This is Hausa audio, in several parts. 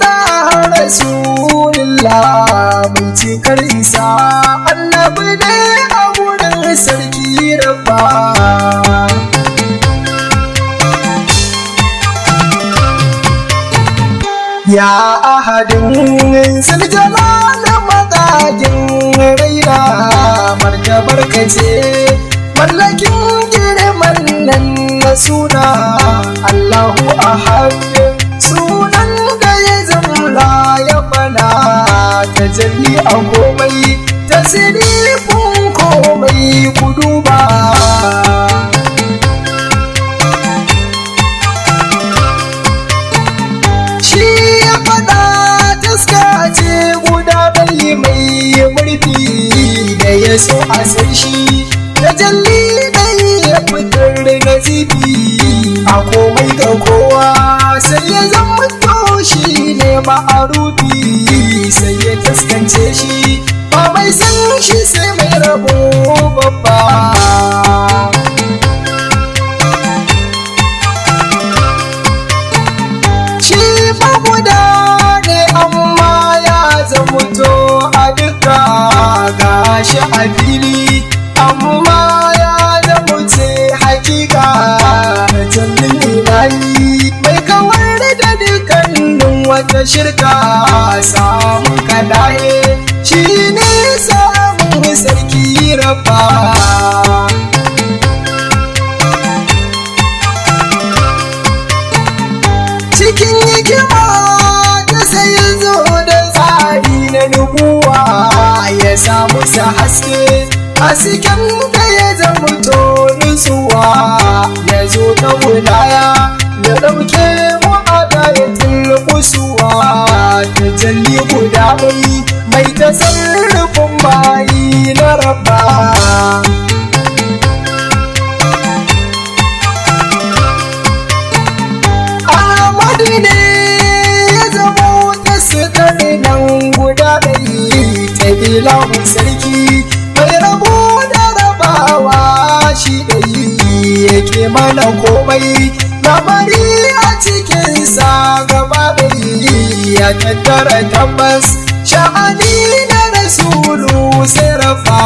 da Rasulullah mai cikar isa annabi ne a wurin sarki rabba. Ya ahadin suljalal magajin raina martabar kace mallakin girman nan na suna Allahu ahad sunan da ya zama ya bana tajalli a komai tasirifin komai ku duba. Ce guda ɗari mai murfi da ya so a san shi da jalli ɗai ya fitar na zibi a komai ga kowa sai ya zama shi ne ma'arufi sai ya taskance shi ba mai san shi sai mai rabo babba. Shi ba guda ne amma zamuto a duka gashi a fili amma ya zamuce hakika jallin ilahi mai kawar da dukkanin wata shirka samun kadaye shi ne samun sarki rabba. Cikin hikima ta sai zo da na nubuwa ya samu sa haske hasken da ya zama to nutsuwa ya zo ta wilaya ya ɗauke mu a dayatul kusuwa ta jalli guda mai tasarrufin bayi na rabba. Ahmadu ne ya zama nan guda ɗari ta ilahu sarki mai rabo da rabawa shi ɗari yake mana komai labari a cikinsa gaba ɗari ya tattara tabbas sha'ani na rasulu sai rafa.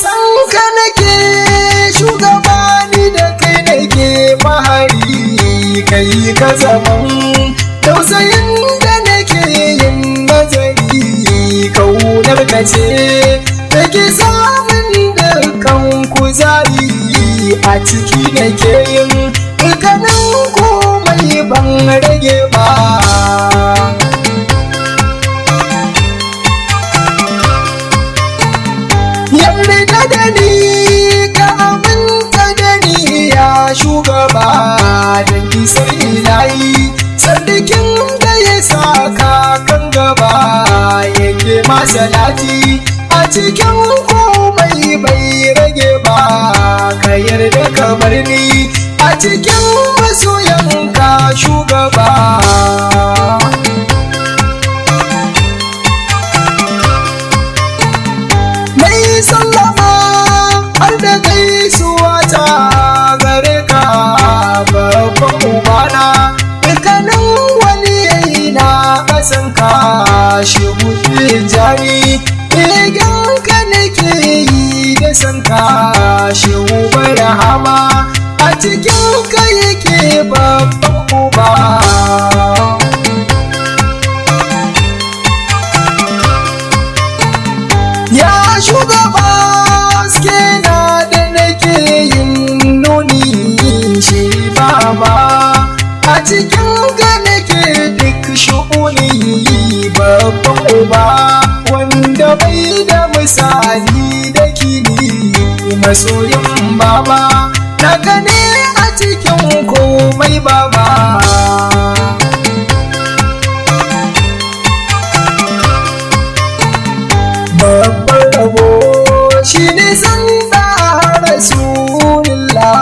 San ka nake shugabani da kai nake mahari kai ka zaman tausayin da nake yin nazari kaunar ka ce take samun dukkan kuzari a ciki nake yin dukkanin komai ban rage ba. Yarda da ni ka aminta da ni ya shugaba da kisar ilahi sardikin da ya saka kan gaba yake masalati a cikin komai bai rage ba. Ka yarda ka bar ni a cikin masoyanka shugaba. Mai sallama har da gaisuwa ta gare ka babban ubana dukkanin wani yayi na kasan ka shehu jari begen ka nake yi da san ka shehu barhama a cikin ka yake babban uba. Ya shugaba haske na da nake yin nuni shi baba a cikin ka nake duk shu'uni babban uba wanda bai da misali da kini masoyin baba naka ne a cikin komai baba. Babban rabo shi ne san da Rasulullah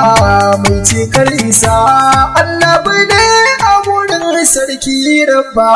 mai cikar isa annabi ne a wurin sarki rabba.